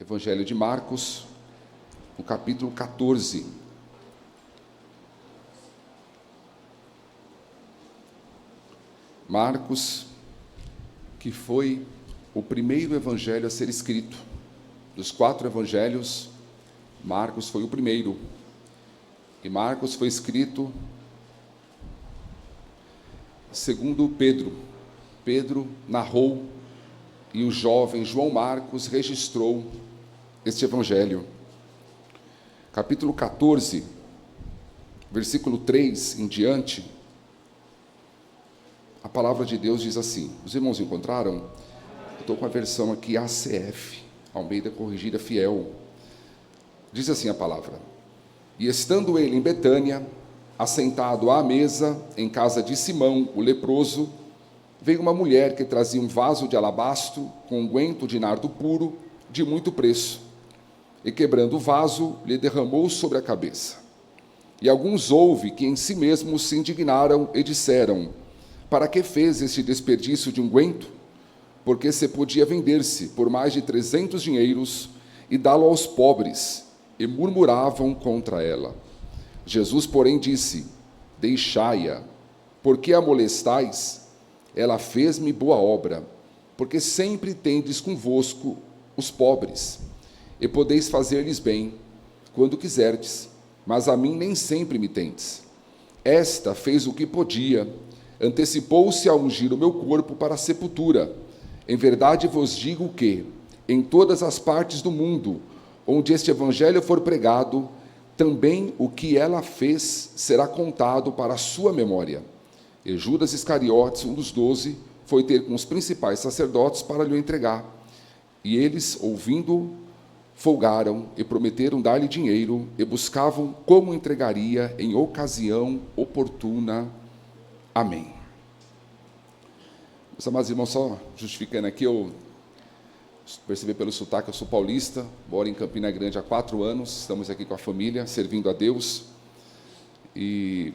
Evangelho de Marcos, no capítulo 14. Marcos, que foi o primeiro evangelho a ser escrito. Dos 4 evangelhos, Marcos foi o primeiro. E Marcos foi escrito segundo Pedro. Pedro narrou e o jovem João Marcos registrou este evangelho. Capítulo 14, versículo 3 em diante, a palavra de Deus diz assim. Os irmãos encontraram? Eu estou com a versão aqui ACF, Almeida Corrigida Fiel. Diz assim a palavra: E estando ele em Betânia, assentado à mesa, em casa de Simão, o leproso, veio uma mulher que trazia um vaso de alabastro com unguento de nardo puro, de muito preço, e quebrando o vaso, lhe derramou sobre a cabeça. E alguns houve que em si mesmos se indignaram e disseram: Para que fez este desperdício de unguento? Porque se podia vender-se por mais de 300 dinheiros e dá-lo aos pobres, e murmuravam contra ela. Jesus, porém, disse: Deixai-a, porque a molestais? Ela fez-me boa obra, porque sempre tendes convosco os pobres, e podeis fazer-lhes bem, quando quiserdes, mas a mim nem sempre me tendes. Esta fez o que podia, antecipou-se a ungir o meu corpo para a sepultura. Em verdade vos digo que, em todas as partes do mundo, onde este evangelho for pregado, também o que ela fez será contado para a sua memória. E Judas Iscariotes, um dos 12, foi ter com os principais sacerdotes para lhe entregar. E eles, ouvindo, folgaram e prometeram dar-lhe dinheiro e buscavam como entregaria em ocasião oportuna. Amém. Meus amados irmãos, só justificando aqui, eu percebi pelo sotaque, eu sou paulista, moro em Campina Grande há 4 anos, estamos aqui com a família, servindo a Deus, e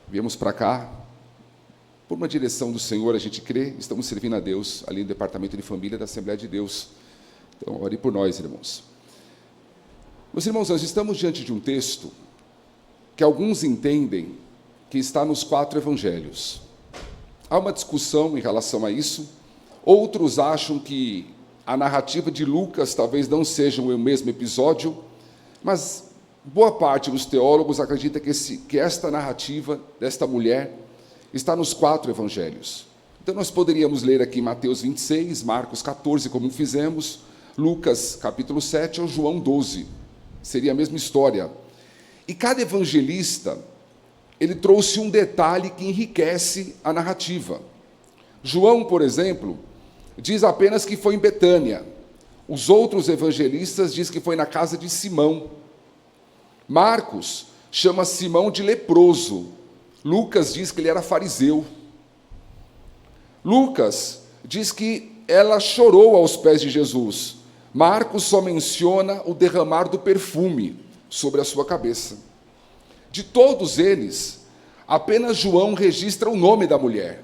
viemos para cá, por uma direção do Senhor, a gente crê, estamos servindo a Deus, ali no Departamento de Família da Assembleia de Deus. Então, ore por nós, irmãos. Meus irmãos, nós estamos diante de um texto que alguns entendem que está nos 4 evangelhos. Há uma discussão em relação a isso. Outros acham que a narrativa de Lucas talvez não seja o mesmo episódio, mas boa parte dos teólogos acredita que esta narrativa desta mulher está nos 4 evangelhos. Então nós poderíamos ler aqui Mateus 26, Marcos 14, como fizemos, Lucas capítulo 7 ou João 12. Seria a mesma história. E cada evangelista, ele trouxe um detalhe que enriquece a narrativa. João, por exemplo, diz apenas que foi em Betânia. Os outros evangelistas dizem que foi na casa de Simão. Marcos chama Simão de leproso. Lucas diz que ele era fariseu. Lucas diz que ela chorou aos pés de Jesus. Marcos só menciona o derramar do perfume sobre a sua cabeça. De todos eles, apenas João registra o nome da mulher,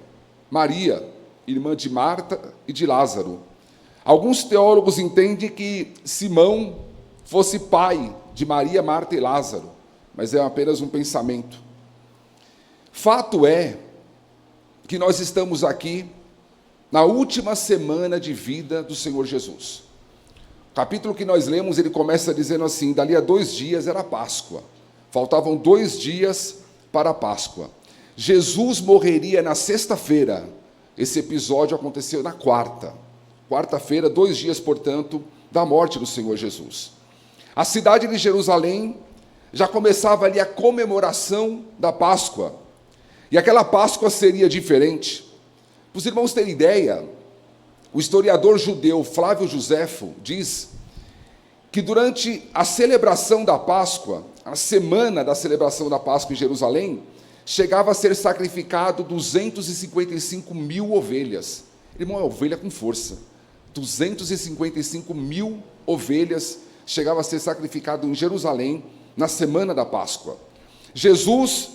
Maria, irmã de Marta e de Lázaro. Alguns teólogos entendem que Simão fosse pai de Maria, Marta e Lázaro, mas é apenas um pensamento. Fato é que nós estamos aqui na última semana de vida do Senhor Jesus. O capítulo que nós lemos, ele começa dizendo assim: dali a 2 dias era Páscoa. Faltavam 2 dias para a Páscoa. Jesus morreria na sexta-feira. Esse episódio aconteceu na quarta-feira, 2 dias, portanto, da morte do Senhor Jesus. A cidade de Jerusalém já começava ali a comemoração da Páscoa. E aquela Páscoa seria diferente. Para os irmãos terem ideia, o historiador judeu Flávio Joséfo diz que durante a celebração da Páscoa, a semana da celebração da Páscoa em Jerusalém, chegava a ser sacrificado 255 mil ovelhas. Irmão, é ovelha com força. 255 mil ovelhas chegava a ser sacrificado em Jerusalém na semana da Páscoa. Jesus,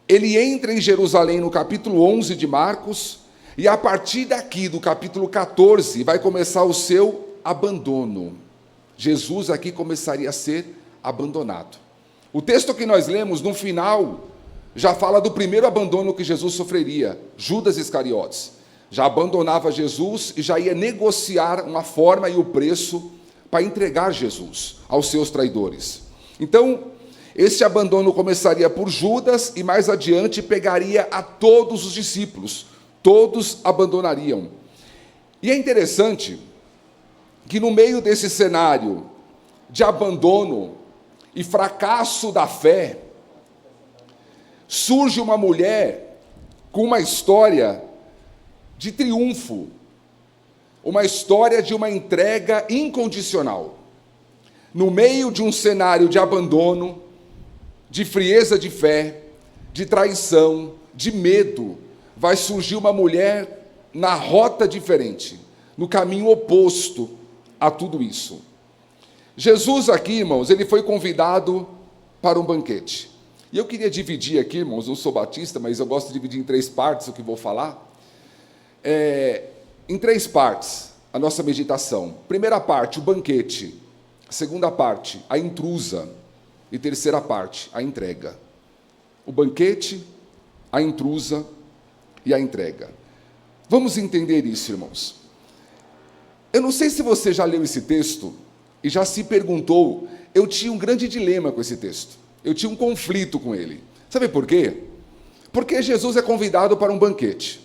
ele entra em Jerusalém no capítulo 11 de Marcos, e a partir daqui, do capítulo 14, vai começar o seu abandono. Jesus aqui começaria a ser abandonado. O texto que nós lemos, no final, já fala do primeiro abandono que Jesus sofreria. Judas Iscariotes já abandonava Jesus e já ia negociar uma forma e o preço para entregar Jesus aos seus traidores. Então, esse abandono começaria por Judas e mais adiante pegaria a todos os discípulos. Todos abandonariam. E é interessante que no meio desse cenário de abandono e fracasso da fé, surge uma mulher com uma história de triunfo, uma história de uma entrega incondicional. No meio de um cenário de abandono, de frieza de fé, de traição, de medo, vai surgir uma mulher na rota diferente, no caminho oposto a tudo isso. Jesus aqui, irmãos, ele foi convidado para um banquete. E eu queria dividir aqui, irmãos, não sou batista, mas eu gosto de dividir em 3 partes o que vou falar. Em 3 partes, a nossa meditação. Primeira parte, o banquete. Segunda parte, a intrusa. E terceira parte, a entrega. O banquete, a intrusa e a entrega. Vamos entender isso, irmãos. Eu não sei se você já leu esse texto e já se perguntou, eu tinha um grande dilema com esse texto. Eu tinha um conflito com ele. Sabe por quê? Porque Jesus é convidado para um banquete.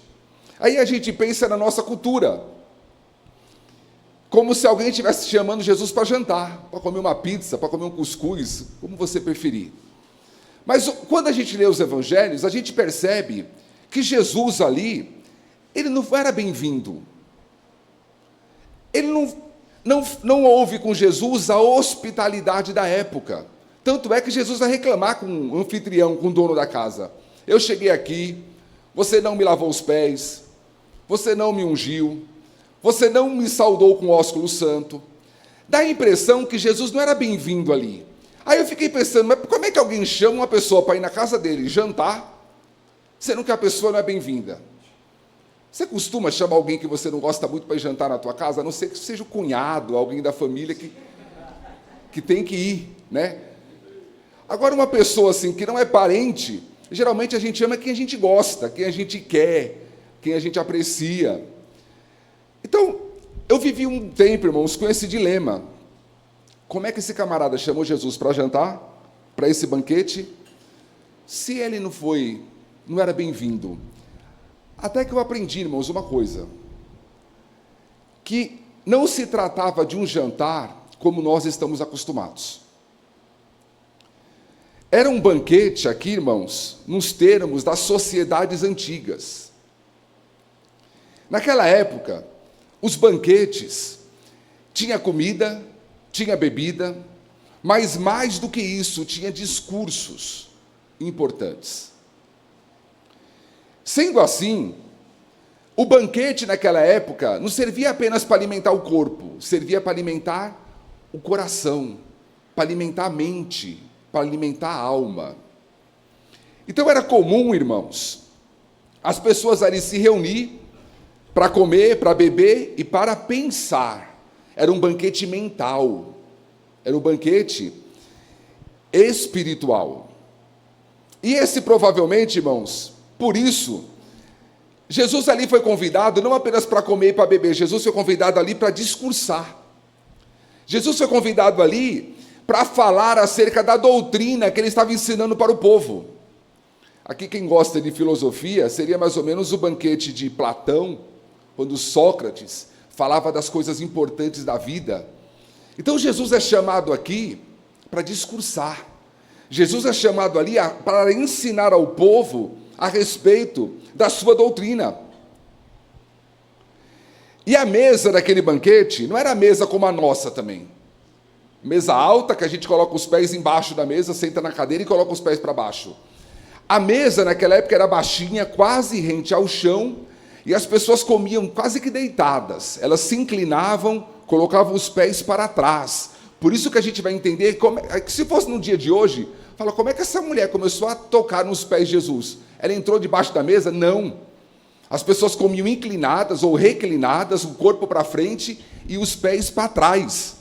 Aí a gente pensa na nossa cultura, como se alguém estivesse chamando Jesus para jantar, para comer uma pizza, para comer um cuscuz, como você preferir. Mas quando a gente lê os evangelhos, a gente percebe que Jesus ali, ele não era bem-vindo. Ele não houve com Jesus a hospitalidade da época. Tanto é que Jesus vai reclamar com o anfitrião, com o dono da casa. Eu cheguei aqui, você não me lavou os pés, você não me ungiu, você não me saudou com ósculo santo. Dá a impressão que Jesus não era bem-vindo ali. Aí eu fiquei pensando, mas como é que alguém chama uma pessoa para ir na casa dele jantar, sendo que a pessoa não é bem-vinda? Você costuma chamar alguém que você não gosta muito para ir jantar na tua casa, a não ser que seja o cunhado, alguém da família que tem que ir, né? Agora, uma pessoa assim, que não é parente, geralmente a gente ama quem a gente gosta, quem a gente quer, quem a gente aprecia. Então, eu vivi um tempo, irmãos, com esse dilema. Como é que esse camarada chamou Jesus para jantar, para esse banquete, se ele não era bem-vindo? Até que eu aprendi, irmãos, uma coisa, que não se tratava de um jantar como nós estamos acostumados. Era um banquete aqui, irmãos, nos termos das sociedades antigas. Naquela época, os banquetes tinha comida, tinha bebida, mas mais do que isso, tinha discursos importantes. Sendo assim, o banquete naquela época não servia apenas para alimentar o corpo, servia para alimentar o coração, para alimentar a mente, para alimentar a alma. Então era comum, irmãos, as pessoas ali se reunir para comer, para beber e para pensar. Era um banquete mental, era um banquete espiritual. E esse provavelmente, irmãos, por isso, Jesus ali foi convidado não apenas para comer e para beber, Jesus foi convidado ali para discursar. Jesus foi convidado ali para falar acerca da doutrina que ele estava ensinando para o povo. Aqui quem gosta de filosofia, seria mais ou menos o banquete de Platão, quando Sócrates falava das coisas importantes da vida. Então Jesus é chamado aqui para discursar. Jesus é chamado ali para ensinar ao povo a respeito da sua doutrina. E a mesa daquele banquete não era a mesa como a nossa também. Mesa alta, que a gente coloca os pés embaixo da mesa, senta na cadeira e coloca os pés para baixo. A mesa naquela época era baixinha, quase rente ao chão, e as pessoas comiam quase que deitadas. Elas se inclinavam, colocavam os pés para trás. Por isso que a gente vai entender, se fosse no dia de hoje, fala, como é que essa mulher começou a tocar nos pés de Jesus? Ela entrou debaixo da mesa? Não. As pessoas comiam inclinadas ou reclinadas, o corpo para frente e os pés para trás.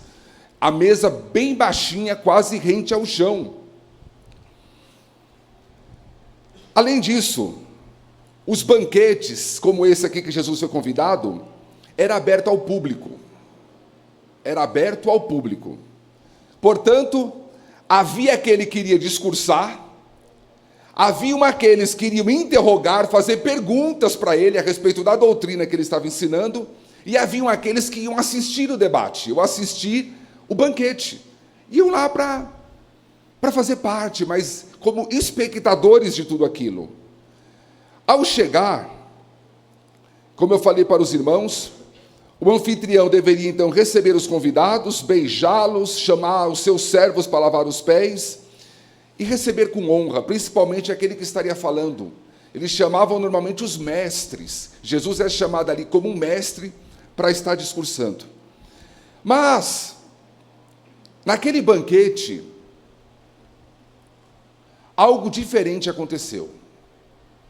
A mesa bem baixinha, quase rente ao chão. Além disso, os banquetes, como esse aqui que Jesus foi convidado, era aberto ao público. Era aberto ao público. Portanto, havia aquele que iria discursar, haviam aqueles que iriam interrogar, fazer perguntas para ele a respeito da doutrina que ele estava ensinando, e haviam aqueles que iam assistir o debate, ou assistir o banquete. Iam lá para fazer parte, mas como espectadores de tudo aquilo. Ao chegar, como eu falei para os irmãos, o anfitrião deveria então receber os convidados, beijá-los, chamar os seus servos para lavar os pés e receber com honra, principalmente aquele que estaria falando. Eles chamavam normalmente os mestres. Jesus é chamado ali como um mestre para estar discursando. Mas, naquele banquete, algo diferente aconteceu.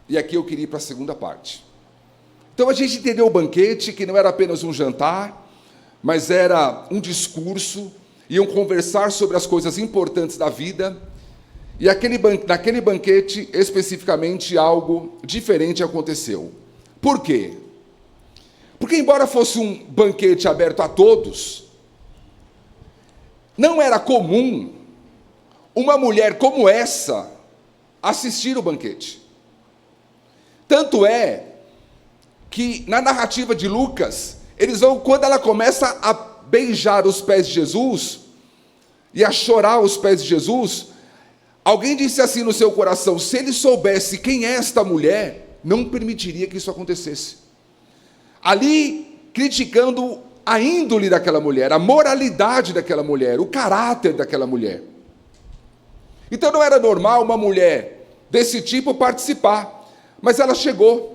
E aqui eu queria ir para a segunda parte. Então a gente entendeu o banquete, que não era apenas um jantar, mas era um discurso, iam conversar sobre as coisas importantes da vida, e naquele banquete, especificamente, algo diferente aconteceu. Por quê? Porque embora fosse um banquete aberto a todos, não era comum uma mulher como essa assistir o banquete. Tanto é que na narrativa de Lucas, eles vão, quando ela começa a beijar os pés de Jesus e a chorar aos pés de Jesus, alguém disse assim no seu coração: se ele soubesse quem é esta mulher, não permitiria que isso acontecesse. Ali, criticando a índole daquela mulher, a moralidade daquela mulher, o caráter daquela mulher. Então não era normal uma mulher desse tipo participar, mas ela chegou.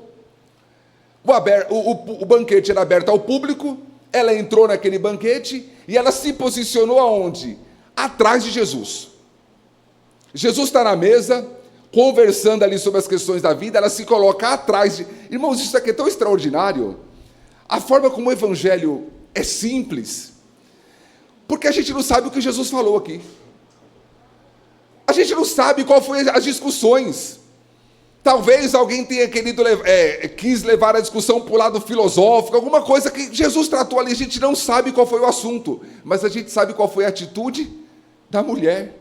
O banquete era aberto ao público, ela entrou naquele banquete e ela se posicionou aonde? Atrás de Jesus. Jesus está na mesa, conversando ali sobre as questões da vida, ela se coloca atrás de... Irmãos, isso aqui é tão extraordinário. A forma como o evangelho é simples, porque a gente não sabe o que Jesus falou aqui. A gente não sabe qual foi as discussões. Talvez alguém tenha quis levar a discussão para o lado filosófico, alguma coisa que Jesus tratou ali, a gente não sabe qual foi o assunto, mas a gente sabe qual foi a atitude da mulher.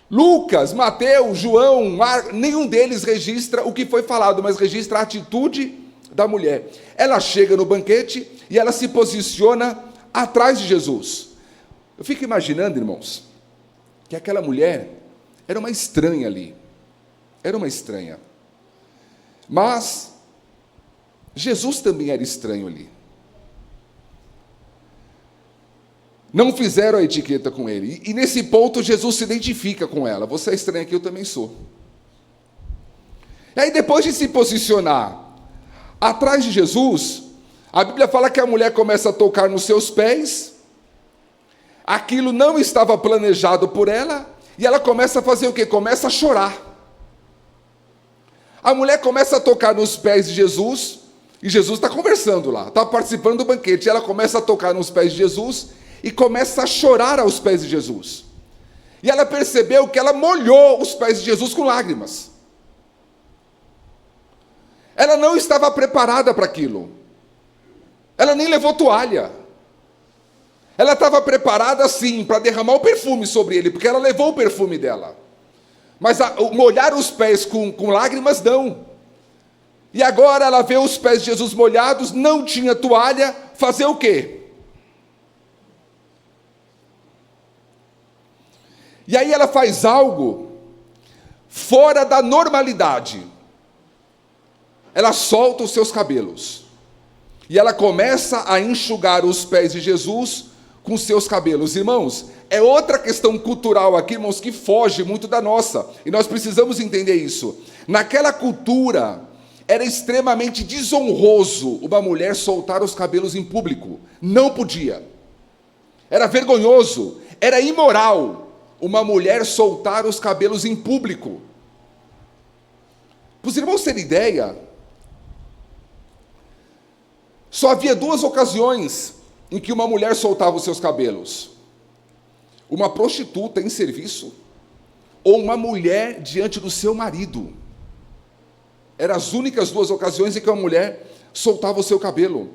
Lucas, Mateus, João, nenhum deles registra o que foi falado, mas registra a atitude da mulher. Ela chega no banquete e ela se posiciona atrás de Jesus. Eu fico imaginando, irmãos, que aquela mulher era uma estranha ali. Era uma estranha. Mas Jesus também era estranho ali. Não fizeram a etiqueta com ele. E nesse ponto Jesus se identifica com ela. Você é estranha aqui, eu também sou. E aí depois de se posicionar atrás de Jesus, a Bíblia fala que a mulher começa a tocar nos seus pés. Aquilo não estava planejado por ela. E ela começa a fazer o quê? Começa a chorar. A mulher começa a tocar nos pés de Jesus, e Jesus está conversando lá, está participando do banquete. Ela começa a tocar nos pés de Jesus e começa a chorar aos pés de Jesus. E ela percebeu que ela molhou os pés de Jesus com lágrimas. Ela não estava preparada para aquilo. Ela nem levou toalha. Ela estava preparada sim para derramar o perfume sobre ele, porque ela levou o perfume dela. Mas molhar os pés com lágrimas, não. E agora ela vê os pés de Jesus molhados, não tinha toalha, fazer o quê? E aí ela faz algo fora da normalidade. Ela solta os seus cabelos. E ela começa a enxugar os pés de Jesus com seus cabelos. Irmãos, é outra questão cultural aqui, irmãos, que foge muito da nossa. E nós precisamos entender isso. Naquela cultura, era extremamente desonroso uma mulher soltar os cabelos em público. Não podia. Era vergonhoso, era imoral uma mulher soltar os cabelos em público. Para os irmãos terem ideia, só havia 2 ocasiões em que uma mulher soltava os seus cabelos. uma prostituta em serviço ou uma mulher diante do seu marido. Eram as únicas duas ocasiões em que uma mulher soltava o seu cabelo.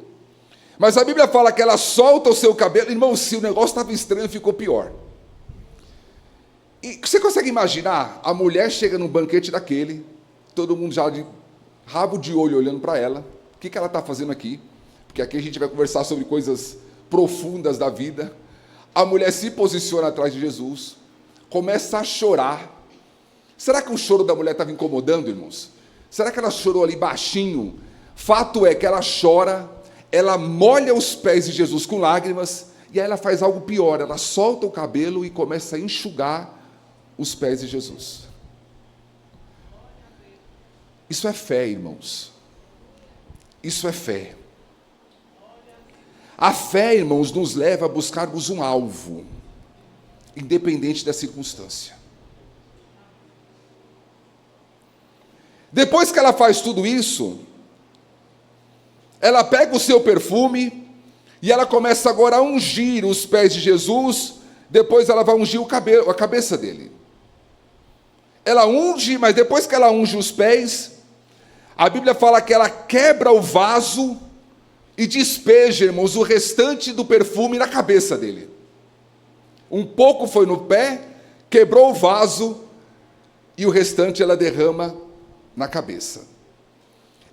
Mas a Bíblia fala que ela solta o seu cabelo. Irmão, se o negócio estava estranho, ficou pior. E você consegue imaginar? A mulher chega num banquete daquele, todo mundo já de rabo de olho olhando para ela. O que ela está fazendo aqui? Porque aqui a gente vai conversar sobre coisas profundas da vida. A mulher se posiciona atrás de Jesus, começa a chorar. Será que o choro da mulher estava incomodando, irmãos? Será que ela chorou ali baixinho? Fato é que ela chora, ela molha os pés de Jesus com lágrimas, e aí ela faz algo pior, ela solta o cabelo e começa a enxugar os pés de Jesus. Isso é fé, irmãos. Isso é fé. A fé, irmãos, nos leva a buscarmos um alvo, independente da circunstância. Depois que ela faz tudo isso, ela pega o seu perfume e ela começa agora a ungir os pés de Jesus. Depois ela vai ungir a cabeça dele. Ela unge, mas depois que ela unge os pés, a Bíblia fala que ela quebra o vaso e despeja, irmãos, o restante do perfume na cabeça dele. Um pouco foi no pé, quebrou o vaso e o restante ela derrama na cabeça.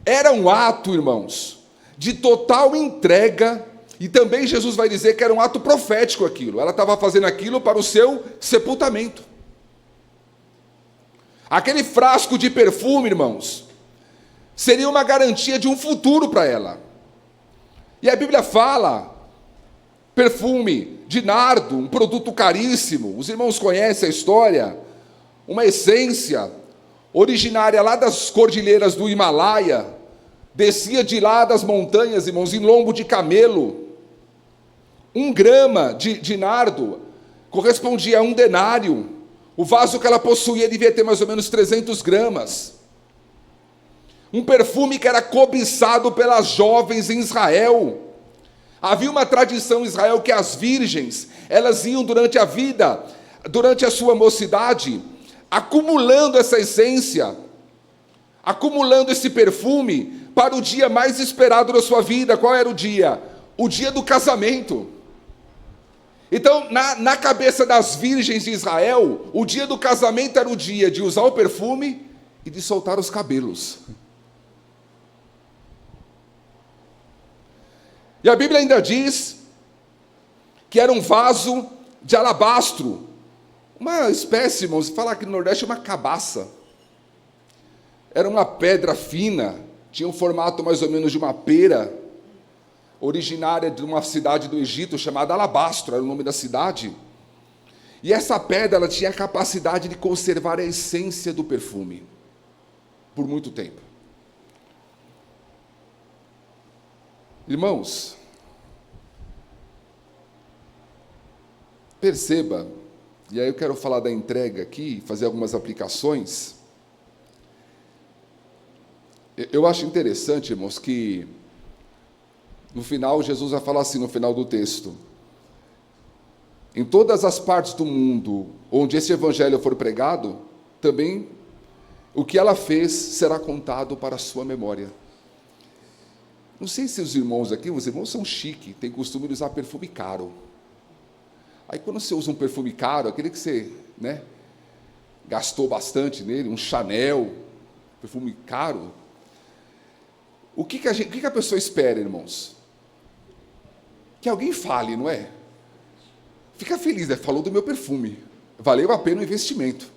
Era um ato, irmãos, de total entrega, e também Jesus vai dizer que era um ato profético aquilo. Ela estava fazendo aquilo para o seu sepultamento. Aquele frasco de perfume, irmãos, seria uma garantia de um futuro para ela. E a Bíblia fala, perfume de nardo, um produto caríssimo. Os irmãos conhecem a história, uma essência originária lá das cordilheiras do Himalaia, descia de lá das montanhas, irmãos, em lombo de camelo. 1 grama de nardo correspondia a 1 denário. O vaso que ela possuía devia ter mais ou menos 300 gramas. Um perfume que era cobiçado pelas jovens em Israel. Havia uma tradição em Israel que as virgens, elas iam durante a vida, durante a sua mocidade, acumulando essa essência, acumulando esse perfume para o dia mais esperado da sua vida. Qual era o dia? O dia do casamento. Então, na cabeça das virgens de Israel, o dia do casamento era o dia de usar o perfume e de soltar os cabelos. E a Bíblia ainda diz que era um vaso de alabastro, uma espécie, irmãos, falar aqui no Nordeste, uma cabaça. Era uma pedra fina, tinha um formato mais ou menos de uma pera, originária de uma cidade do Egito chamada Alabastro, era o nome da cidade. E essa pedra, ela tinha a capacidade de conservar a essência do perfume por muito tempo. Irmãos, perceba, e aí eu quero falar da entrega aqui, fazer algumas aplicações. Eu acho interessante, irmãos, que no final, Jesus vai falar assim no final do texto: em todas as partes do mundo onde esse evangelho for pregado, também o que ela fez será contado para a sua memória. Não sei se os irmãos são chiques, têm costume de usar perfume caro. Aí quando você usa um perfume caro, aquele que você, gastou bastante nele, um Chanel, perfume caro, o que a pessoa espera, irmãos? Que alguém fale, não é? Fica feliz, falou do meu perfume, valeu a pena o investimento,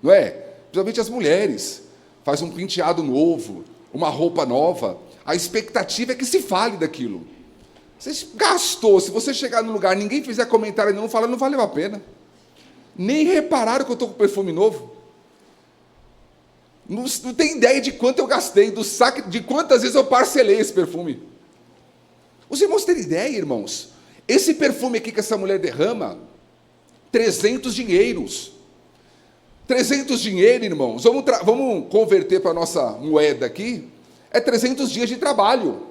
não é? Principalmente as mulheres, faz um penteado novo, uma roupa nova, a expectativa é que se fale daquilo. Você gastou, se você chegar no lugar, ninguém fizer comentário nenhum, fala, não valeu a pena. Nem repararam que eu estou com perfume novo. Não tem ideia de quanto eu gastei, de quantas vezes eu parcelei esse perfume. Os irmãos têm ideia, irmãos? Esse perfume aqui que essa mulher derrama, 300 dinheiros. 300 dinheiro, irmãos, vamos converter para a nossa moeda aqui, é 300 dias de trabalho.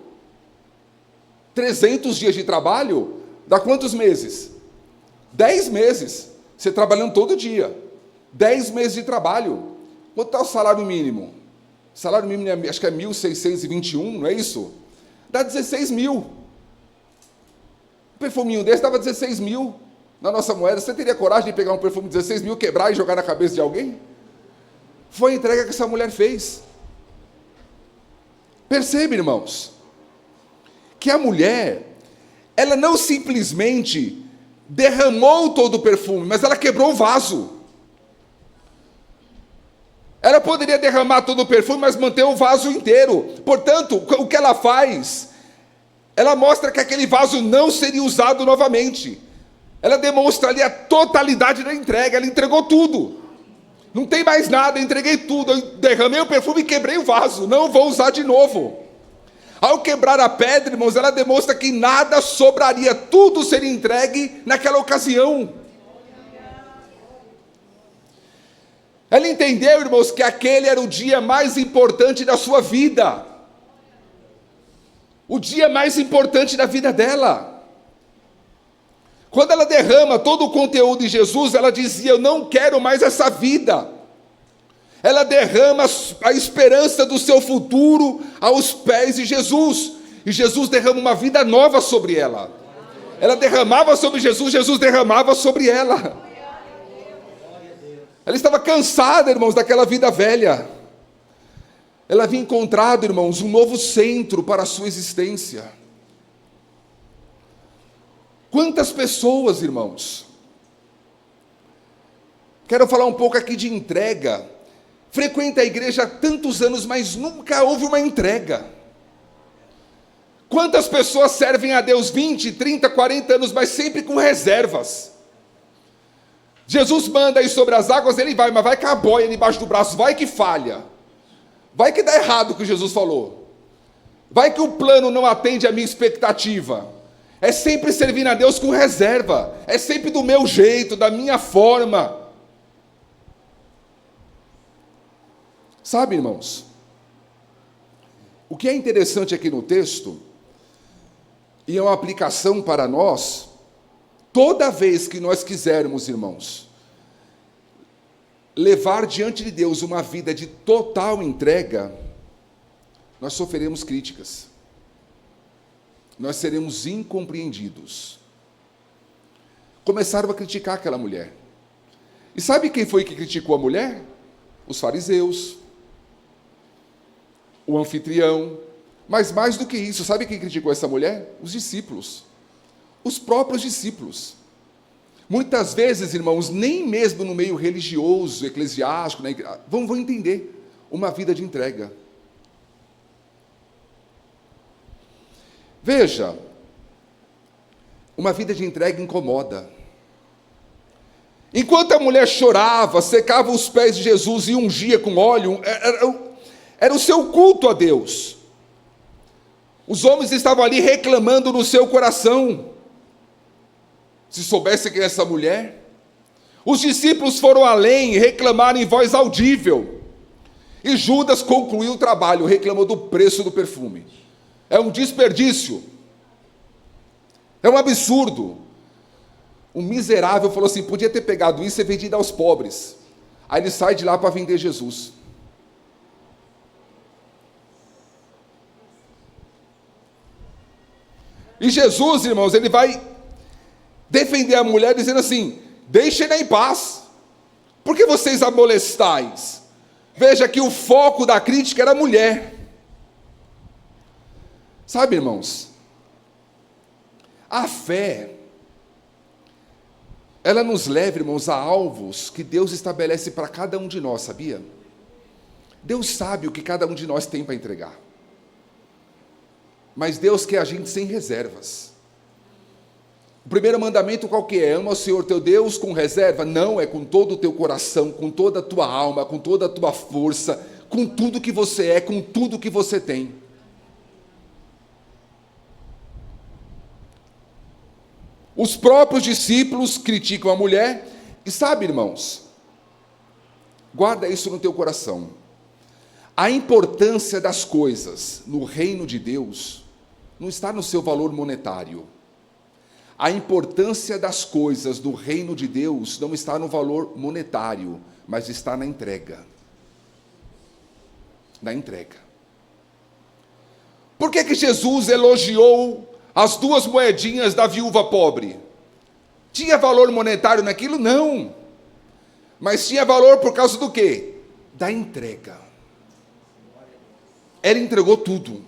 300 dias de trabalho, dá quantos meses? 10 meses, você trabalhando todo dia, 10 meses de trabalho. Quanto está o salário mínimo? O salário mínimo acho que é 1.621, não é isso? Dá 16 mil. Um perfuminho desse dava 16 mil na nossa moeda. Você teria coragem de pegar um perfume de 16 mil, quebrar e jogar na cabeça de alguém? Foi a entrega que essa mulher fez. Percebe, irmãos, que a mulher, ela não simplesmente derramou todo o perfume, mas ela quebrou o vaso. Ela poderia derramar todo o perfume, mas manter o vaso inteiro. Portanto, o que ela faz? Ela mostra que aquele vaso não seria usado novamente. Ela demonstra ali a totalidade da entrega. Ela entregou tudo. Não tem mais nada, eu entreguei tudo. Eu derramei o perfume e quebrei o vaso. Não vou usar de novo. Ao quebrar a pedra, irmãos, ela demonstra que nada sobraria. Tudo seria entregue naquela ocasião. Ela entendeu, irmãos, que aquele era o dia mais importante da sua vida. O dia mais importante da vida dela. Quando ela derrama todo o conteúdo de Jesus, ela dizia: eu não quero mais essa vida. Ela derrama a esperança do seu futuro aos pés de Jesus. E Jesus derrama uma vida nova sobre ela. Ela derramava sobre Jesus, Jesus derramava sobre ela. Ela estava cansada, irmãos, daquela vida velha. Ela havia encontrado, irmãos, um novo centro para a sua existência. Quantas pessoas, irmãos, quero falar um pouco aqui de entrega, frequenta a igreja há tantos anos, mas nunca houve uma entrega. Quantas pessoas servem a Deus 20, 30, 40 anos, mas sempre com reservas? Jesus manda ir sobre as águas, ele vai, mas vai com a boia debaixo do braço, vai que falha. Vai que dá errado o que Jesus falou. Vai que o plano não atende à minha expectativa. É sempre servir a Deus com reserva. É sempre do meu jeito, da minha forma. Sabe, irmãos, o que é interessante aqui no texto, e é uma aplicação para nós, toda vez que nós quisermos, irmãos, levar diante de Deus uma vida de total entrega, nós sofreremos críticas. Nós seremos incompreendidos. Começaram a criticar aquela mulher. E sabe quem foi que criticou a mulher? Os fariseus, o anfitrião. Mas mais do que isso, sabe quem criticou essa mulher? Os discípulos. Os próprios discípulos. Muitas vezes, irmãos, nem mesmo no meio religioso, eclesiástico, vão entender uma vida de entrega. Veja, uma vida de entrega incomoda. Enquanto a mulher chorava, secava os pés de Jesus e ungia com óleo, era o seu culto a Deus. Os homens estavam ali reclamando no seu coração. Se soubesse quem é essa mulher. Os discípulos foram além e reclamaram em voz audível. E Judas concluiu o trabalho, reclamou do preço do perfume. É um desperdício. É um absurdo. Um miserável falou assim: podia ter pegado isso e vendido aos pobres. Aí ele sai de lá para vender Jesus. E Jesus, irmãos, ele vai defender a mulher dizendo assim: deixem-na em paz. Por que vocês a molestais? Veja que o foco da crítica era a mulher. Sabe, irmãos, a fé, ela nos leva, irmãos, a alvos que Deus estabelece para cada um de nós, sabia? Deus sabe o que cada um de nós tem para entregar. Mas Deus quer a gente sem reservas. O primeiro mandamento qual que é? Ama o Senhor teu Deus com reserva? Não, é com todo o teu coração, com toda a tua alma, com toda a tua força, com tudo que você é, com tudo que você tem. Os próprios discípulos criticam a mulher, e sabe, irmãos, guarda isso no teu coração. A importância das coisas no reino de Deus não está no seu valor monetário. A importância das coisas do reino de Deus não está no valor monetário, mas está na entrega. Na entrega. Por que Jesus elogiou as 2 moedinhas da viúva pobre? Tinha valor monetário naquilo? Não. Mas tinha valor por causa do quê? Da entrega. Ela entregou tudo.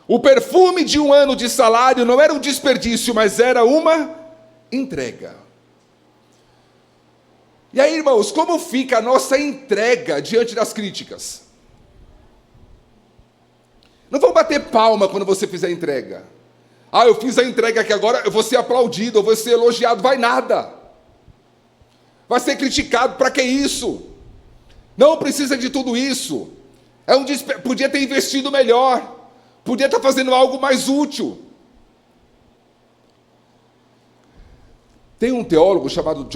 O perfume de 1 ano de salário não era um desperdício, mas era uma entrega. E aí, irmãos, como fica a nossa entrega diante das críticas? Não vão bater palma quando você fizer a entrega. Ah, eu fiz a entrega aqui agora, eu vou ser aplaudido, eu vou ser elogiado. Vai nada. Vai ser criticado, para que isso? Não precisa de tudo isso. Podia ter investido melhor. Podia estar fazendo algo mais útil. Tem um teólogo chamado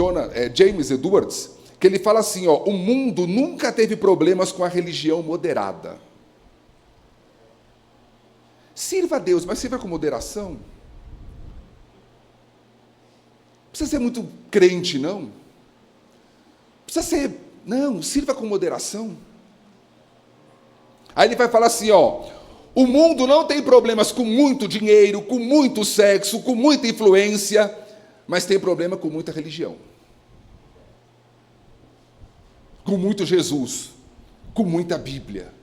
James Edwards, que ele fala assim, o mundo nunca teve problemas com a religião moderada. Sirva a Deus, mas sirva com moderação. Não precisa ser muito crente, não. Não, sirva com moderação. Aí ele vai falar assim, o mundo não tem problemas com muito dinheiro, com muito sexo, com muita influência, mas tem problema com muita religião. Com muito Jesus, com muita Bíblia.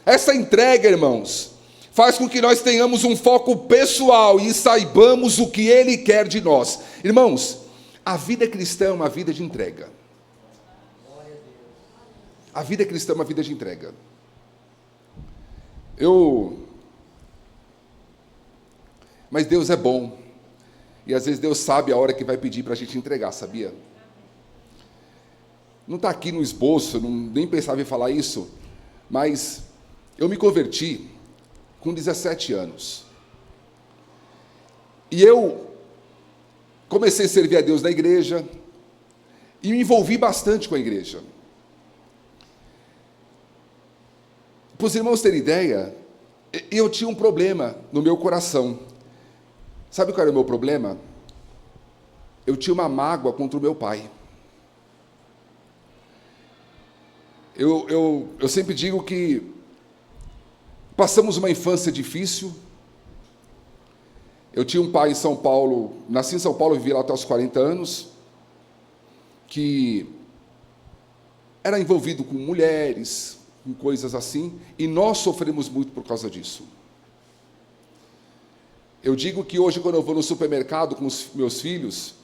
Essa entrega, irmãos, faz com que nós tenhamos um foco pessoal e saibamos o que Ele quer de nós. Irmãos, a vida cristã é uma vida de entrega. A vida cristã é uma vida de entrega. Mas Deus é bom. E às vezes Deus sabe a hora que vai pedir para a gente entregar, sabia? Não está aqui no esboço, nem pensava em falar isso, mas eu me converti com 17 anos. E eu comecei a servir a Deus na igreja e me envolvi bastante com a igreja. Para os irmãos terem ideia, eu tinha um problema no meu coração. Sabe qual era o meu problema? Eu tinha uma mágoa contra o meu pai. Eu sempre digo que passamos uma infância difícil. Eu tinha um pai em São Paulo, nasci em São Paulo, vivi lá até os 40 anos, que era envolvido com mulheres, com coisas assim, e nós sofremos muito por causa disso. Eu digo que hoje, quando eu vou no supermercado com os meus filhos,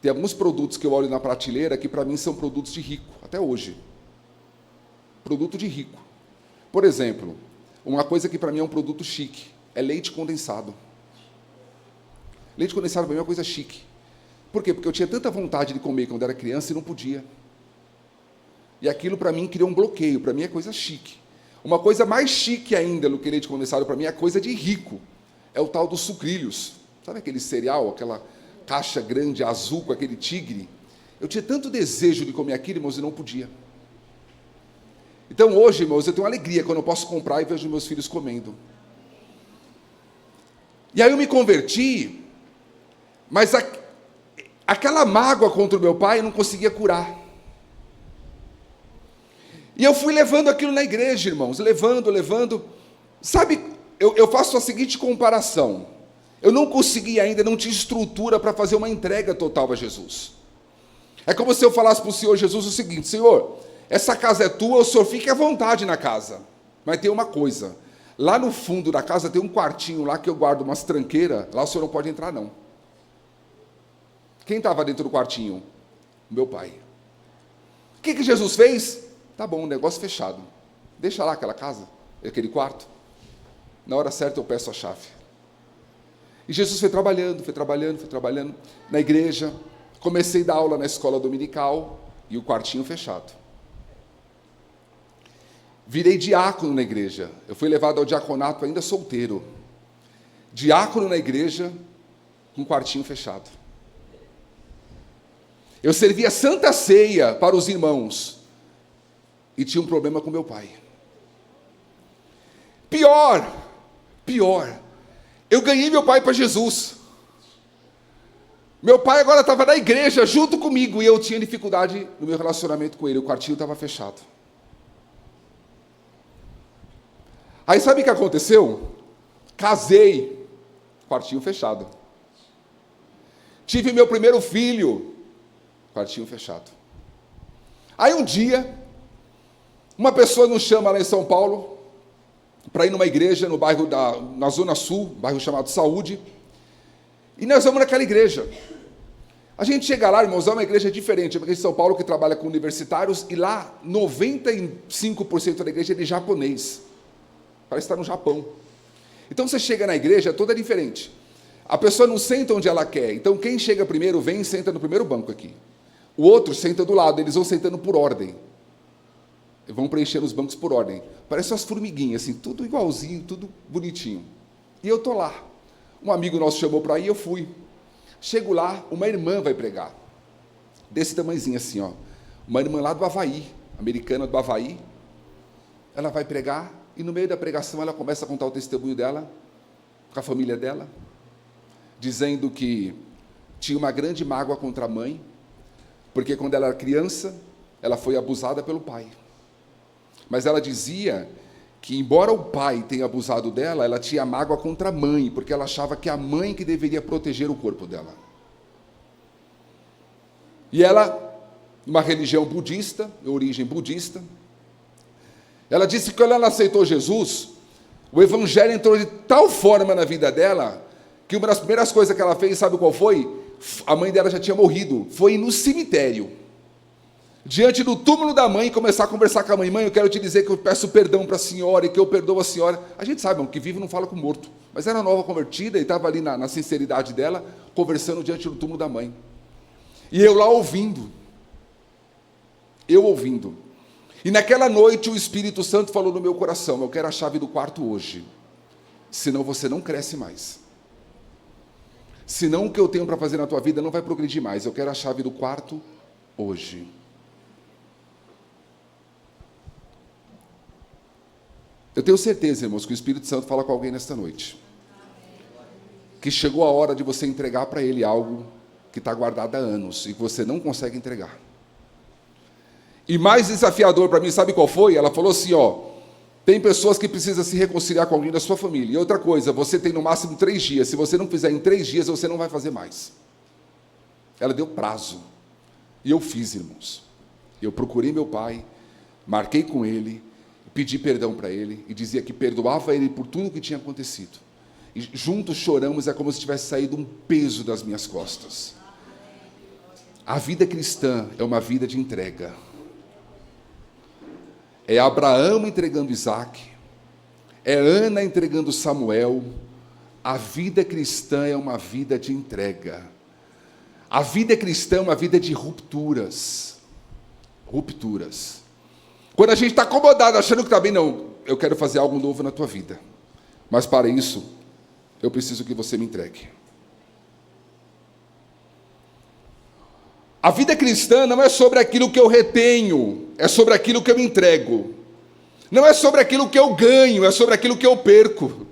tem alguns produtos que eu olho na prateleira que para mim são produtos de rico, até hoje. Produto de rico. Por exemplo, uma coisa que para mim é um produto chique, é leite condensado. Leite condensado para mim é uma coisa chique. Por quê? Porque eu tinha tanta vontade de comer quando era criança e não podia. E aquilo para mim criou um bloqueio, para mim é coisa chique. Uma coisa mais chique ainda do que leite condensado para mim é coisa de rico. É o tal dos sucrilhos. Sabe aquele cereal, aquela caixa grande, azul, com aquele tigre? Eu tinha tanto desejo de comer aquilo, irmãos, e não podia. Então hoje, irmãos, eu tenho alegria quando eu posso comprar e vejo meus filhos comendo. E aí eu me converti, mas aquela mágoa contra o meu pai eu não conseguia curar. E eu fui levando aquilo na igreja, irmãos, levando. Sabe, eu faço a seguinte comparação. Eu não consegui ainda, não tinha estrutura para fazer uma entrega total a Jesus. É como se eu falasse para o Senhor Jesus o seguinte: Senhor, essa casa é tua, o Senhor fique à vontade na casa. Mas tem uma coisa, lá no fundo da casa tem um quartinho lá que eu guardo umas tranqueiras, lá o Senhor não pode entrar não. Quem estava dentro do quartinho? Meu pai. O que Jesus fez? Tá bom, negócio fechado. Deixa lá aquela casa, aquele quarto. Na hora certa eu peço a chave. E Jesus foi trabalhando na igreja. Comecei a dar aula na escola dominical e o quartinho fechado. Virei diácono na igreja. Eu fui levado ao diaconato ainda solteiro. Diácono na igreja com um quartinho fechado. Eu servia Santa Ceia para os irmãos e tinha um problema com meu pai. Pior, Pior, eu ganhei meu pai para Jesus. Meu pai agora estava na igreja junto comigo e eu tinha dificuldade no meu relacionamento com ele. O quartinho estava fechado. Aí sabe o que aconteceu? Casei, quartinho fechado. Tive meu primeiro filho, quartinho fechado. Aí um dia, uma pessoa nos chama lá em São Paulo para ir numa igreja no bairro na Zona Sul, bairro chamado Saúde, e nós vamos naquela igreja. A gente chega lá, irmãos, é uma igreja diferente, é uma igreja de São Paulo que trabalha com universitários, e lá 95% da igreja é de japonês. Parece estar no Japão. Então você chega na igreja, toda diferente. A pessoa não senta onde ela quer. Então quem chega primeiro vem e senta no primeiro banco aqui. O outro senta do lado, eles vão sentando por ordem. Vão preenchendo os bancos por ordem. Parece umas formiguinhas, assim, tudo igualzinho, tudo bonitinho. E eu estou lá. Um amigo nosso chamou para ir, eu fui. Chego lá, uma irmã vai pregar. Desse tamanhozinho assim, ó. Uma irmã lá do Havaí, americana do Havaí. Ela vai pregar e no meio da pregação ela começa a contar o testemunho dela, com a família dela, dizendo que tinha uma grande mágoa contra a mãe, porque quando ela era criança, ela foi abusada pelo pai. Mas ela dizia que, embora o pai tenha abusado dela, ela tinha mágoa contra a mãe, porque ela achava que a mãe que deveria proteger o corpo dela. E ela, uma religião budista, origem budista, ela disse que quando ela aceitou Jesus, o evangelho entrou de tal forma na vida dela, que uma das primeiras coisas que ela fez, sabe qual foi? A mãe dela já tinha morrido, foi ir no cemitério, diante do túmulo da mãe, começar a conversar com a mãe. Mãe, eu quero te dizer que eu peço perdão para a senhora, e que eu perdoo a senhora. A gente sabe, que vive não fala com morto, mas era nova convertida, e estava ali na sinceridade dela, conversando diante do túmulo da mãe. E eu lá ouvindo, e naquela noite o Espírito Santo falou no meu coração: eu quero a chave do quarto hoje, senão você não cresce mais. Senão o que eu tenho para fazer na tua vida não vai progredir mais. Eu quero a chave do quarto hoje. Eu tenho certeza, irmãos, que o Espírito Santo fala com alguém nesta noite. Que chegou a hora de você entregar para Ele algo que está guardado há anos e que você não consegue entregar. E mais desafiador para mim, sabe qual foi? Ela falou assim, tem pessoas que precisam se reconciliar com alguém da sua família. E outra coisa, você tem no máximo 3 dias. Se você não fizer em 3 dias, você não vai fazer mais. Ela deu prazo. E eu fiz, irmãos. Eu procurei meu pai, marquei com ele, pedi perdão para ele, e dizia que perdoava ele por tudo que tinha acontecido. E juntos choramos, é como se tivesse saído um peso das minhas costas. A vida cristã é uma vida de entrega. É Abraão entregando Isaac, é Ana entregando Samuel. A vida cristã é uma vida de entrega. A vida cristã é uma vida de rupturas. Rupturas. Quando a gente está acomodado, achando que está bem, não, eu quero fazer algo novo na tua vida. Mas para isso, eu preciso que você me entregue. A vida cristã não é sobre aquilo que eu retenho, é sobre aquilo que eu entrego. Não é sobre aquilo que eu ganho, é sobre aquilo que eu perco.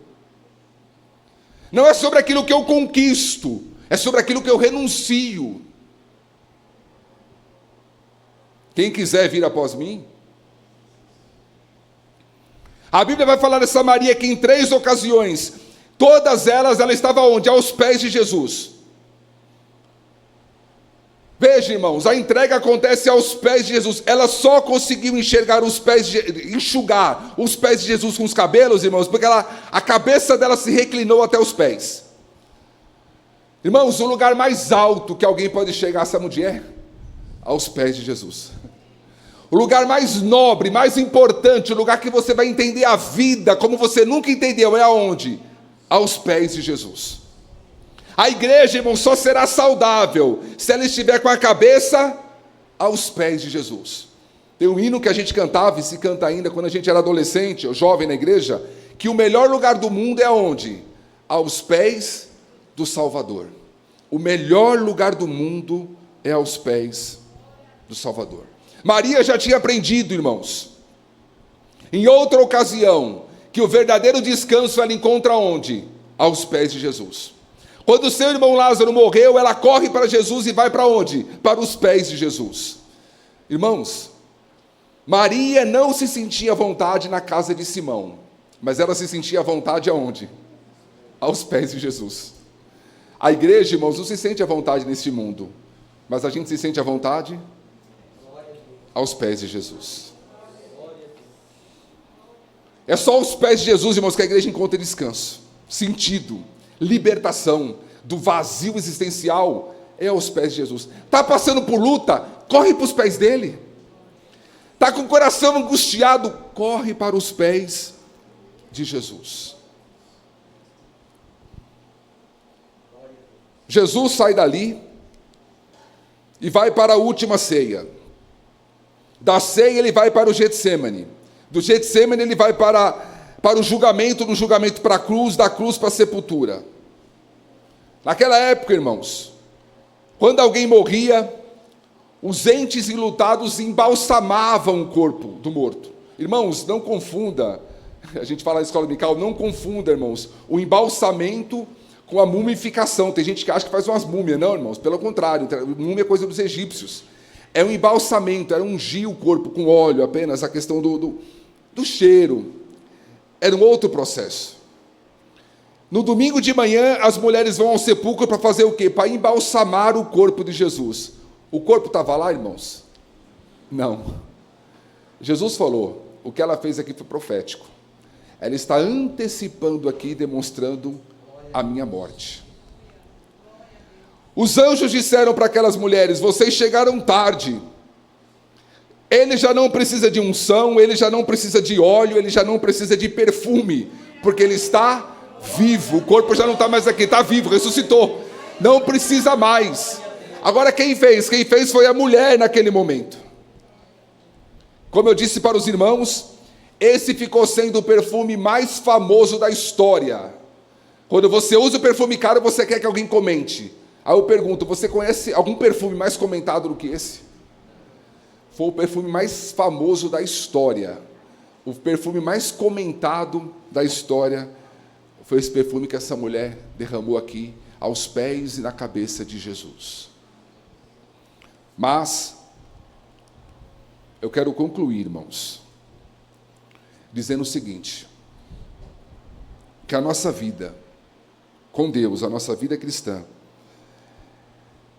Não é sobre aquilo que eu conquisto, é sobre aquilo que eu renuncio. Quem quiser vir após mim. A Bíblia vai falar dessa Maria que em 3 ocasiões, todas elas, ela estava onde? Aos pés de Jesus. Veja, irmãos, a entrega acontece aos pés de Jesus. Ela só conseguiu enxugar os pés de Jesus com os cabelos, irmãos, porque a cabeça dela se reclinou até os pés. Irmãos, o lugar mais alto que alguém pode chegar, sabe onde é? Aos pés de Jesus. O lugar mais nobre, mais importante, o lugar que você vai entender a vida como você nunca entendeu, é aonde? Aos pés de Jesus. A igreja, irmão, só será saudável se ela estiver com a cabeça aos pés de Jesus. Tem um hino que a gente cantava, e se canta ainda, quando a gente era adolescente, ou jovem na igreja, que o melhor lugar do mundo é aonde? Aos pés do Salvador. O melhor lugar do mundo é aos pés do Salvador. Maria já tinha aprendido, irmãos, em outra ocasião, que o verdadeiro descanso ela encontra onde? Aos pés de Jesus. Quando o seu irmão Lázaro morreu, ela corre para Jesus e vai para onde? Para os pés de Jesus. Irmãos, Maria não se sentia à vontade na casa de Simão, mas ela se sentia à vontade aonde? Aos pés de Jesus. A igreja, irmãos, não se sente à vontade neste mundo, mas a gente se sente à vontade aos pés de Jesus. É só aos pés de Jesus, irmãos, que a igreja encontra descanso, sentido, libertação do vazio existencial. É aos pés de Jesus. Está passando por luta? Corre para os pés dele. Está com o coração angustiado? Corre para os pés de Jesus. Jesus sai dali e vai para a última ceia. Da ceia ele vai para o Getsemane. Do Getsemane ele vai para o julgamento, do julgamento para a cruz, da cruz para a sepultura. Naquela época, irmãos, quando alguém morria, os entes enlutados embalsamavam o corpo do morto. Irmãos, não confunda, a gente fala na escola dominical, não confunda, irmãos, o embalsamento com a mumificação. Tem gente que acha que faz umas múmias. Não, irmãos, pelo contrário, múmia é coisa dos egípcios. É um embalsamento, era ungir o corpo com óleo apenas, a questão do cheiro. Era um outro processo. No domingo de manhã, as mulheres vão ao sepulcro para fazer o quê? Para embalsamar o corpo de Jesus. O corpo estava lá, irmãos? Não. Jesus falou, o que ela fez aqui foi profético. Ela está antecipando aqui, demonstrando a minha morte. Os anjos disseram para aquelas mulheres, vocês chegaram tarde. Ele já não precisa de unção, ele já não precisa de óleo, ele já não precisa de perfume, porque ele está vivo, o corpo já não está mais aqui, está vivo, ressuscitou, não precisa mais. Agora quem fez? Quem fez foi a mulher naquele momento. Como eu disse para os irmãos, esse ficou sendo o perfume mais famoso da história. Quando você usa o perfume caro, você quer que alguém comente. Aí eu pergunto, você conhece algum perfume mais comentado do que esse? Foi o perfume mais famoso da história. O perfume mais comentado da história foi esse perfume que essa mulher derramou aqui, aos pés e na cabeça de Jesus. Mas, eu quero concluir, irmãos, dizendo o seguinte, que a nossa vida com Deus, a nossa vida cristã,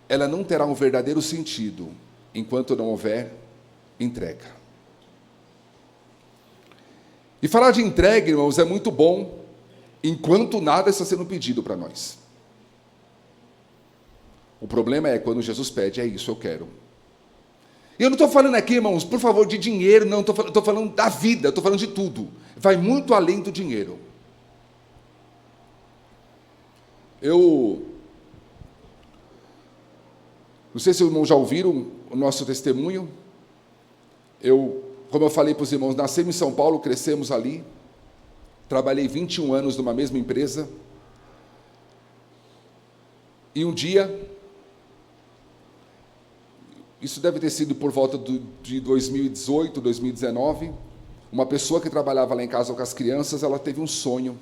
ela não terá um verdadeiro sentido enquanto não houver entrega. E falar de entrega, irmãos, é muito bom enquanto nada está sendo pedido para nós. O problema é quando Jesus pede, é isso, eu quero. E eu não estou falando aqui, irmãos, por favor, de dinheiro, não, estou falando da vida, estou falando de tudo. Vai muito além do dinheiro. Eu não sei se os irmãos já ouviram o nosso testemunho. Como eu falei para os irmãos, nascemos em São Paulo, crescemos ali. Trabalhei 21 anos numa mesma empresa. E um dia, isso deve ter sido por volta de 2018, 2019, uma pessoa que trabalhava lá em casa com as crianças, ela teve um sonho.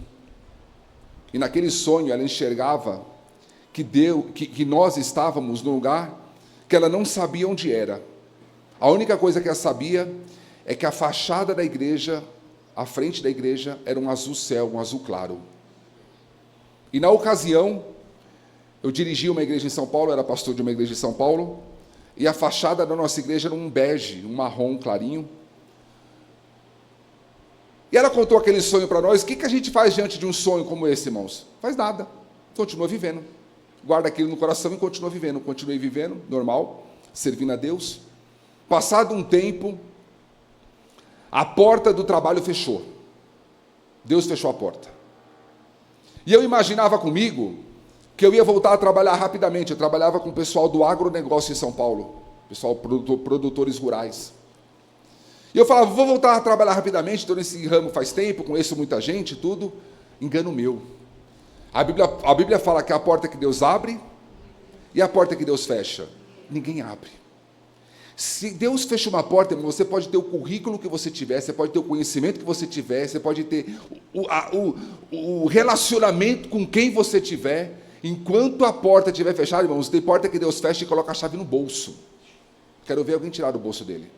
E naquele sonho ela enxergava que nós estávamos num lugar que ela não sabia onde era. A única coisa que ela sabia é que a fachada da igreja, a frente da igreja, era um azul céu, um azul claro. E na ocasião, eu dirigi uma igreja em São Paulo, era pastor de uma igreja em São Paulo, e a fachada da nossa igreja era um bege, um marrom clarinho. E ela contou aquele sonho para nós. O que a gente faz diante de um sonho como esse, irmãos? Faz nada, continua vivendo. Guarda aquilo no coração e continua vivendo. Continuei vivendo, normal, servindo a Deus. Passado um tempo, a porta do trabalho fechou. Deus fechou a porta. E eu imaginava comigo que eu ia voltar a trabalhar rapidamente. Eu trabalhava com o pessoal do agronegócio em São Paulo, pessoal produtores rurais. E eu falava, vou voltar a trabalhar rapidamente, estou nesse ramo faz tempo, conheço muita gente, tudo. Engano meu. A Bíblia fala que a porta que Deus abre e a porta que Deus fecha, ninguém abre. Se Deus fecha uma porta, você pode ter o currículo que você tiver, você pode ter o conhecimento que você tiver, você pode ter o relacionamento com quem você tiver. Enquanto a porta estiver fechada, irmãos, tem porta que Deus fecha e coloca a chave no bolso. Quero ver alguém tirar do bolso dele.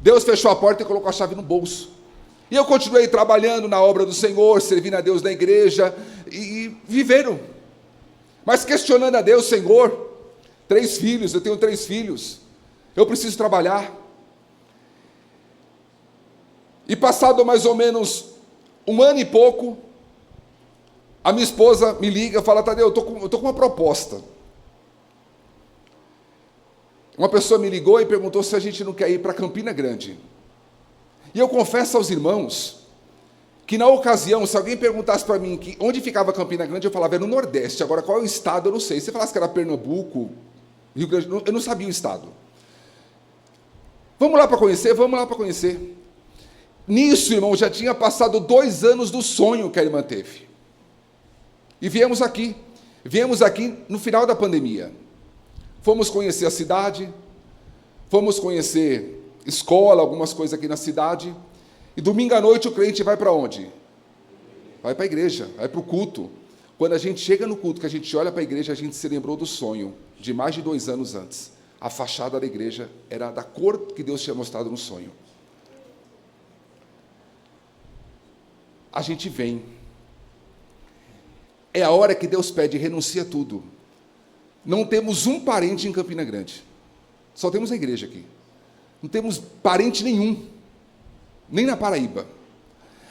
Deus fechou a porta e colocou a chave no bolso. E eu continuei trabalhando na obra do Senhor, servindo a Deus na igreja, e viveram. Mas questionando a Deus: Senhor, 3 filhos, eu tenho 3 filhos, eu preciso trabalhar. E passado mais ou menos 1 ano e pouco, a minha esposa me liga e fala: Tadeu, eu tô com uma proposta. Uma pessoa me ligou e perguntou se a gente não quer ir para Campina Grande. E eu confesso aos irmãos que na ocasião, se alguém perguntasse para mim onde ficava Campina Grande, eu falava: é no Nordeste. Agora, qual é o estado, eu não sei. Se falasse que era Pernambuco, Rio Grande, eu não sabia o estado. Vamos lá para conhecer? Vamos lá para conhecer. Nisso, irmão, já tinha passado 2 anos do sonho que a irmã teve. E viemos aqui no final da pandemia. Fomos conhecer a cidade, fomos conhecer escola, algumas coisas aqui na cidade, e domingo à noite o crente vai para onde? Vai para a igreja, vai para o culto. Quando a gente chega no culto, que a gente olha para a igreja, a gente se lembrou do sonho, de mais de 2 anos antes. A fachada da igreja era da cor que Deus tinha mostrado no sonho. A gente vem. É a hora que Deus pede: renuncia tudo. Não temos um parente em Campina Grande. Só temos a igreja aqui. Não temos parente nenhum. Nem na Paraíba.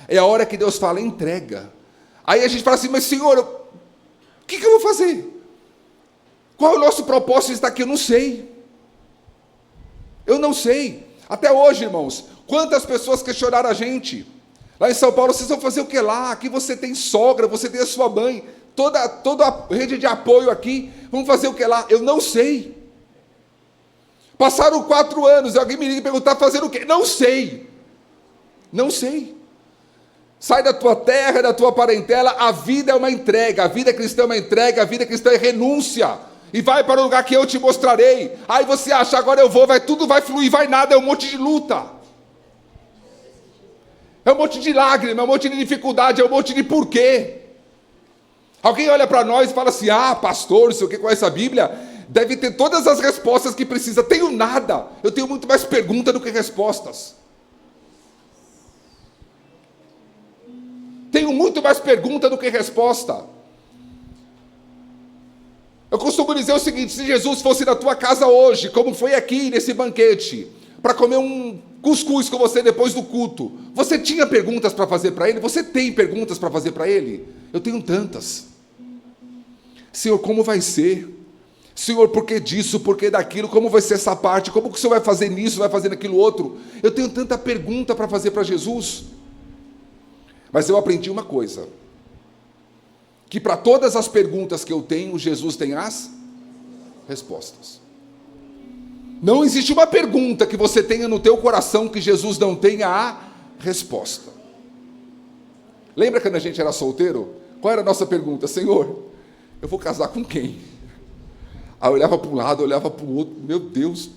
É a hora que Deus fala: entrega. Aí a gente fala assim: mas Senhor, o que eu vou fazer? Qual é o nosso propósito de estar aqui? Eu não sei. Eu não sei. Até hoje, irmãos, quantas pessoas questionaram a gente? Lá em São Paulo: vocês vão fazer o que lá? Aqui você tem sogra, você tem a sua mãe, toda a rede de apoio aqui, vamos fazer o que lá? Eu não sei. Passaram 4 anos, alguém me liga e perguntar: fazer o quê? Não sei. Não sei. Sai da tua terra, da tua parentela. A vida é uma entrega, a vida cristã é uma entrega, a vida cristã é renúncia. E vai para o lugar que eu te mostrarei. Aí você acha: agora eu vou, tudo vai fluir, vai nada, é um monte de luta. É um monte de lágrima, é um monte de dificuldade, é um monte de porquê. Alguém olha para nós e fala assim: ah, pastor, não sei o que, conhece a Bíblia, deve ter todas as respostas que precisa. Tenho nada, eu tenho muito mais perguntas do que respostas. Tenho muito mais pergunta do que resposta. Eu costumo dizer o seguinte: se Jesus fosse na tua casa hoje, como foi aqui nesse banquete, para comer um cuscuz com você depois do culto, você tinha perguntas para fazer para ele? Você tem perguntas para fazer para ele? Eu tenho tantas. Senhor, como vai ser? Senhor, por que disso, por que daquilo? Como vai ser essa parte? Como que o Senhor vai fazer nisso, vai fazer naquilo outro? Eu tenho tanta pergunta para fazer para Jesus. Mas eu aprendi uma coisa: que para todas as perguntas que eu tenho, Jesus tem as respostas. Não existe uma pergunta que você tenha no teu coração que Jesus não tenha a resposta. Lembra quando a gente era solteiro? Qual era a nossa pergunta? Senhor, eu vou casar com quem? Aí eu olhava para um lado, eu olhava para o outro, meu Deus.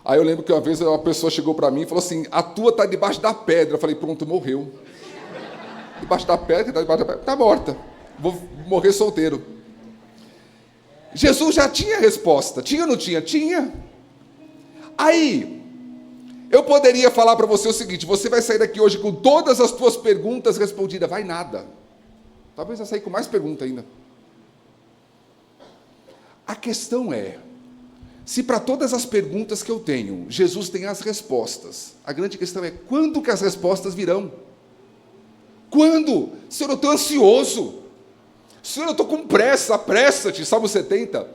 Aí eu lembro que uma vez uma pessoa chegou para mim e falou assim: a tua está debaixo da pedra. Eu falei: pronto, morreu. Debaixo da pedra, está morta. Vou morrer solteiro. Jesus já tinha resposta. Tinha ou não tinha? Tinha. Aí, eu poderia falar para você o seguinte: você vai sair daqui hoje com todas as tuas perguntas respondidas. Vai nada. Talvez vai sair com mais pergunta ainda. A questão é, se para todas as perguntas que eu tenho, Jesus tem as respostas, a grande questão é: quando que as respostas virão? Quando? Senhor, eu estou ansioso. Senhor, eu estou com pressa, apressa-te, Salmo 70.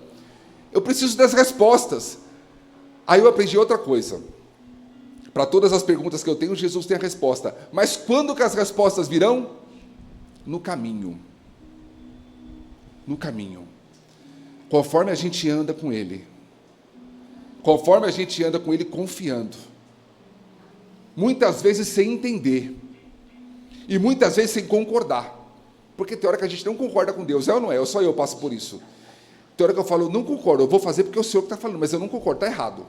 Eu preciso das respostas. Aí eu aprendi outra coisa. Para todas as perguntas que eu tenho, Jesus tem a resposta. Mas quando que as respostas virão? No caminho. No caminho. Conforme a gente anda com Ele. Conforme a gente anda com Ele confiando. Muitas vezes sem entender. E muitas vezes sem concordar. Porque tem hora que a gente não concorda com Deus. É ou não é? Ou só eu passo por isso? Tem hora que eu falo, não concordo, eu vou fazer porque é o senhor que está falando, mas eu não concordo, está errado.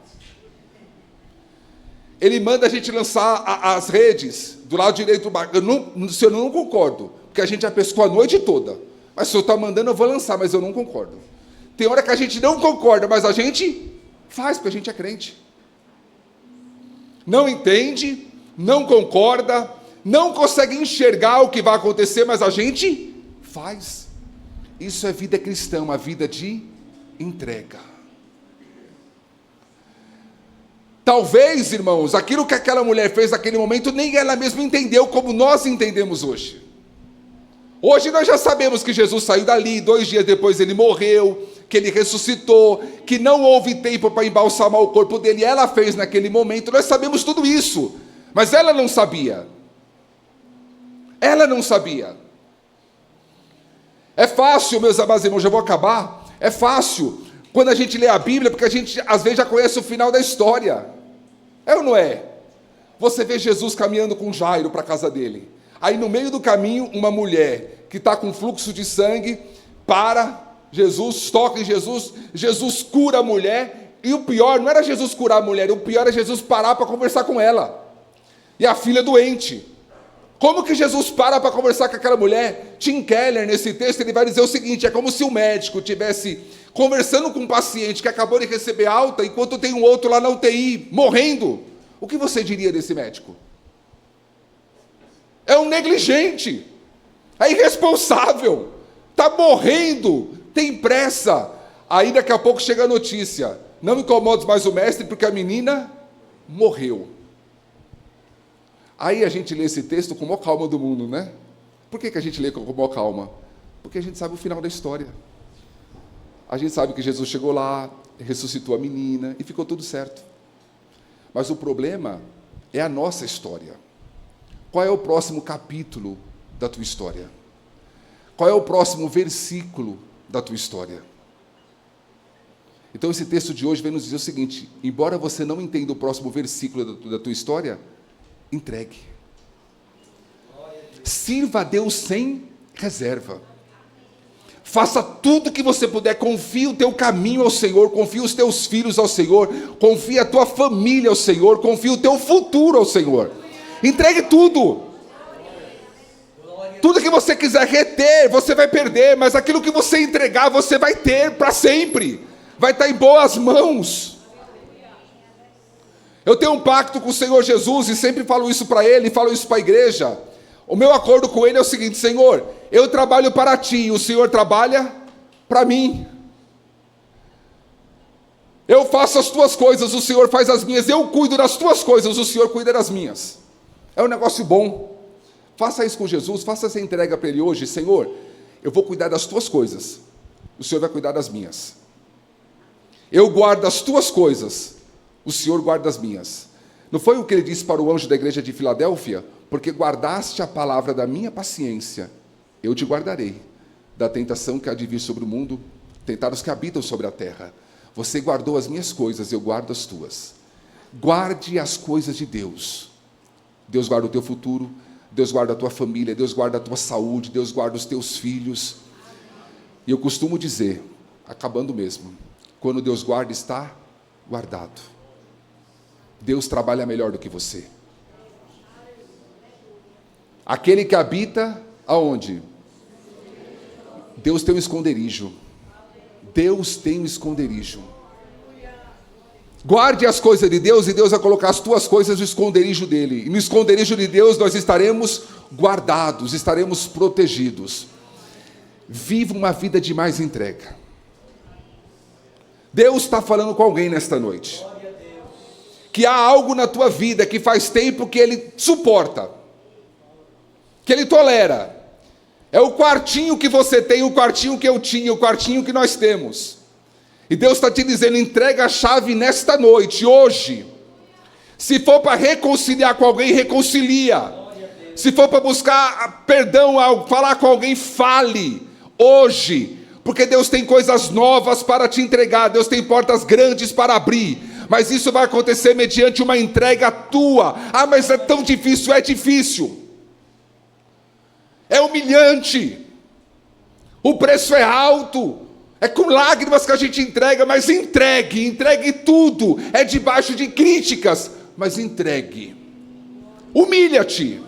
Ele manda a gente lançar as redes do lado direito do barco. Senhor, eu não concordo, porque a gente já pescou a noite toda. Mas se o senhor está mandando, eu vou lançar, mas eu não concordo. Tem hora que a gente não concorda, mas a gente faz, porque a gente é crente. Não entende, não concorda, não consegue enxergar o que vai acontecer, mas a gente faz. Isso é vida cristã, uma vida de entrega. Talvez, irmãos, aquilo que aquela mulher fez naquele momento, nem ela mesma entendeu como nós entendemos hoje. Hoje nós já sabemos que Jesus saiu dali, 2 dias depois ele morreu, que ele ressuscitou, que não houve tempo para embalsamar o corpo dele, ela fez naquele momento, nós sabemos tudo isso, mas ela não sabia. Ela não sabia. É fácil, meus amados irmãos, já vou acabar, é fácil, quando a gente lê a Bíblia, porque a gente às vezes já conhece o final da história. É ou não é? Você vê Jesus caminhando com Jairo para a casa dele. Aí no meio do caminho, uma mulher que está com fluxo de sangue, para, Jesus toca em Jesus, Jesus cura a mulher, e o pior não era Jesus curar a mulher, o pior era Jesus parar para conversar com ela. E a filha doente. Como que Jesus para conversar com aquela mulher? Tim Keller, nesse texto, ele vai dizer o seguinte, é como se o médico tivesse conversando com um paciente que acabou de receber alta, enquanto tem um outro lá na UTI, morrendo. O que você diria desse médico? É um negligente, é irresponsável, está morrendo, tem pressa. Aí daqui a pouco chega a notícia, não incomodes mais o mestre, porque a menina morreu. Aí a gente lê esse texto com a maior calma do mundo, né? Por que a gente lê com a maior calma? Porque a gente sabe o final da história. A gente sabe que Jesus chegou lá, ressuscitou a menina e ficou tudo certo. Mas o problema é a nossa história. Qual é o próximo capítulo da tua história? Qual é o próximo versículo da tua história? Então esse texto de hoje vem nos dizer o seguinte, embora você não entenda o próximo versículo da tua história, entregue. Sirva a Deus sem reserva. Faça tudo que você puder, confie o teu caminho ao Senhor, confie os teus filhos ao Senhor, confie a tua família ao Senhor, confie o teu futuro ao Senhor. Entregue tudo. Tudo que você quiser reter, você vai perder, mas aquilo que você entregar, você vai ter para sempre. Vai estar em boas mãos. Eu tenho um pacto com o Senhor Jesus e sempre falo isso para Ele, falo isso para a igreja. O meu acordo com Ele é o seguinte, Senhor, eu trabalho para Ti e o Senhor trabalha para mim. Eu faço as Tuas coisas, o Senhor faz as minhas, eu cuido das Tuas coisas, o Senhor cuida das minhas. É um negócio bom. Faça isso com Jesus, faça essa entrega para Ele hoje, Senhor, eu vou cuidar das Tuas coisas, o Senhor vai cuidar das minhas. Eu guardo as Tuas coisas, o Senhor guarda as minhas. Não foi o que Ele disse para o anjo da igreja de Filadélfia? Porque guardaste a palavra da minha paciência, eu te guardarei da tentação que há de vir sobre o mundo, tentar os que habitam sobre a terra. Você guardou as minhas coisas, eu guardo as tuas. Guarde as coisas de Deus. Deus guarda o teu futuro, Deus guarda a tua família, Deus guarda a tua saúde, Deus guarda os teus filhos. E eu costumo dizer, acabando mesmo, quando Deus guarda, está guardado. Deus trabalha melhor do que você. Aquele que habita aonde? Deus tem um esconderijo. Deus tem um esconderijo. Guarde as coisas de Deus e Deus vai colocar as tuas coisas no esconderijo dele. E no esconderijo de Deus nós estaremos guardados, estaremos protegidos. Viva uma vida de mais entrega. Deus está falando com alguém nesta noite. Que há algo na tua vida que faz tempo que Ele suporta, que Ele tolera. É o quartinho que você tem, o quartinho que eu tinha, o quartinho que nós temos. E Deus está te dizendo, entrega a chave nesta noite, hoje. Se for para reconciliar com alguém, reconcilia. Se for para buscar perdão, falar com alguém, fale. Hoje. Porque Deus tem coisas novas para te entregar, Deus tem portas grandes para abrir, mas isso vai acontecer mediante uma entrega tua. Ah, mas é tão difícil, é difícil, é humilhante, o preço é alto, É com lágrimas que a gente entrega, mas entregue tudo. É debaixo de críticas, mas entregue. Humilha-te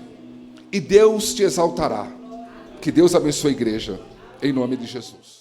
e Deus te exaltará. Que Deus abençoe a igreja, em nome de Jesus.